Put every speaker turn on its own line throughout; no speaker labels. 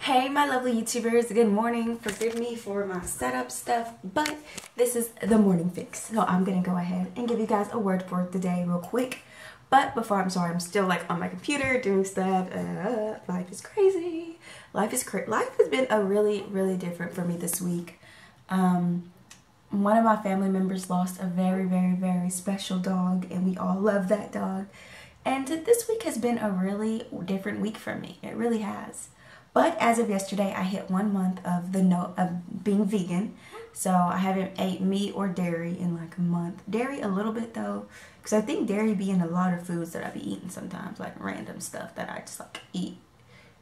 Hey my lovely YouTubers, good morning. Forgive me for my setup stuff, but this is the morning fix. So I'm gonna go ahead and give you guys a word for the day real quick. But before, I'm sorry, I'm still like on my computer doing stuff. Life is crazy. Life has been a really different for me this week. One of my family members lost a very special dog, and we all love that dog. And this week has been a really different week for me. It really has. But as of yesterday, I hit 1 month of being vegan. So I haven't ate meat or dairy in like a month. Dairy a little bit though, because I think dairy be in a lot of foods that I be eating sometimes, like random stuff that I just like eat.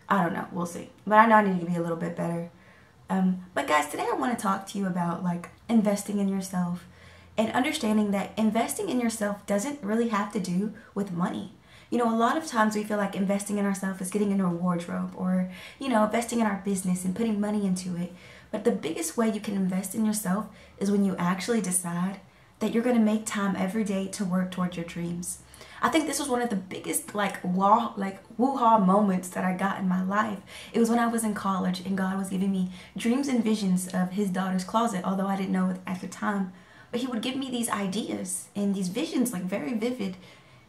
I don't know, we'll see. But I know I need to be a little bit better. But guys, today I want to talk to you about like investing in yourself and understanding that investing in yourself doesn't really have to do with money. You know, a lot of times we feel like investing in ourselves is getting into a wardrobe or, you know, investing in our business and putting money into it. But the biggest way you can invest in yourself is when you actually decide that you're going to make time every day to work towards your dreams. I think this was one of the biggest woo-ha moments that I got in my life. It was when I was in college and God was giving me dreams and visions of his daughter's closet, although I didn't know it at the time. But he would give me these ideas and these visions, like very vivid.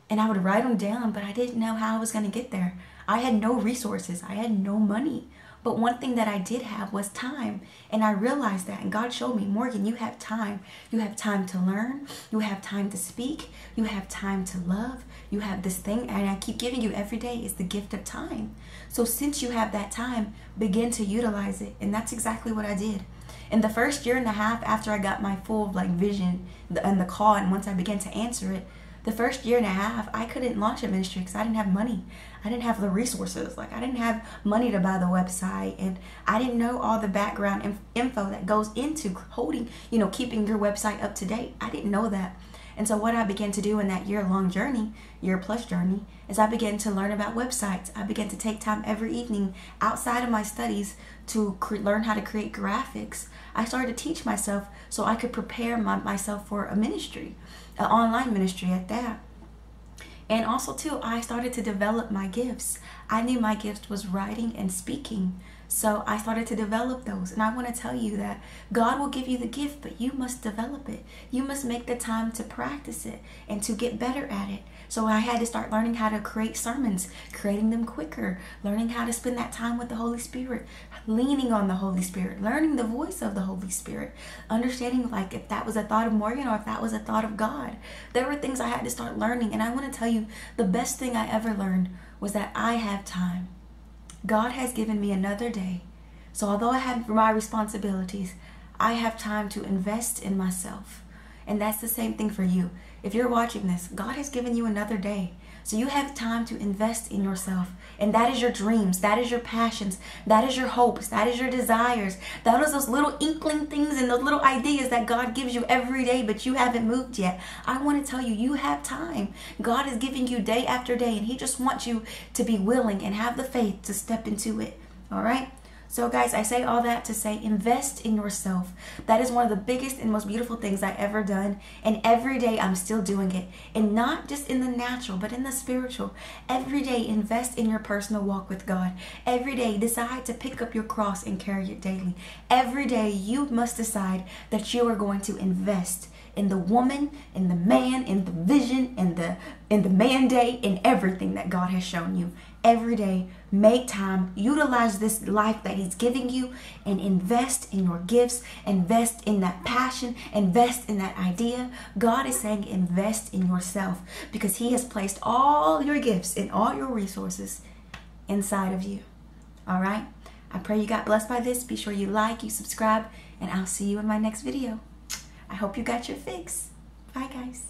And I would write them down, but I didn't know how I was going to get there. I had no resources. I had no money. But one thing that I did have was time. And I realized that. And God showed me, Morgan, you have time. You have time to learn. You have time to speak. You have time to love. You have this thing. And I keep giving you every day is the gift of time. So since you have that time, begin to utilize it. And that's exactly what I did. In the first year and a half after I got my full vision and the call, and once I began to answer it, the first year and a half, I couldn't launch a ministry because I didn't have money. I didn't have the resources. Like, I didn't have money to buy the website, and I didn't know all the background info that goes into holding, you know, keeping your website up to date. I didn't know that. And so what I began to do in that year-long journey, year-plus journey, is I began to learn about websites. I began to take time every evening outside of my studies to learn how to create graphics. I started to teach myself so I could prepare myself for a ministry, an online ministry at that. And also too, I started to develop my gifts. I knew my gift was writing and speaking. So I started to develop those. And I want to tell you that God will give you the gift, but you must develop it. You must make the time to practice it and to get better at it. So I had to start learning how to create sermons, creating them quicker, learning how to spend that time with the Holy Spirit, leaning on the Holy Spirit, learning the voice of the Holy Spirit, understanding like if that was a thought of Morgan or if that was a thought of God. There were things I had to start learning. And I want to tell you, the best thing I ever learned was that I have time. God has given me another day. So although I have my responsibilities, I have time to invest in myself. And that's the same thing for you. If you're watching this, God has given you another day. So you have time to invest in yourself. And that is your dreams. That is your passions. That is your hopes. That is your desires. That is those little inkling things and those little ideas that God gives you every day, but you haven't moved yet. I want to tell you, you have time. God is giving you day after day, and he just wants you to be willing and have the faith to step into it. All right? So guys, I say all that to say invest in yourself. That is one of the biggest and most beautiful things I ever done. And every day I'm still doing it. And not just in the natural, but in the spiritual. Every day invest in your personal walk with God. Every day decide to pick up your cross and carry it daily. Every day you must decide that you are going to invest in the woman, in the man, in the vision, in the mandate, in everything that God has shown you. Every day, make time, utilize this life that he's giving you, and invest in your gifts, invest in that passion, invest in that idea. God is saying invest in yourself because he has placed all your gifts and all your resources inside of you. All right? I pray you got blessed by this. Be sure you like, you subscribe, and I'll see you in my next video. I hope you got your fix. Bye, guys.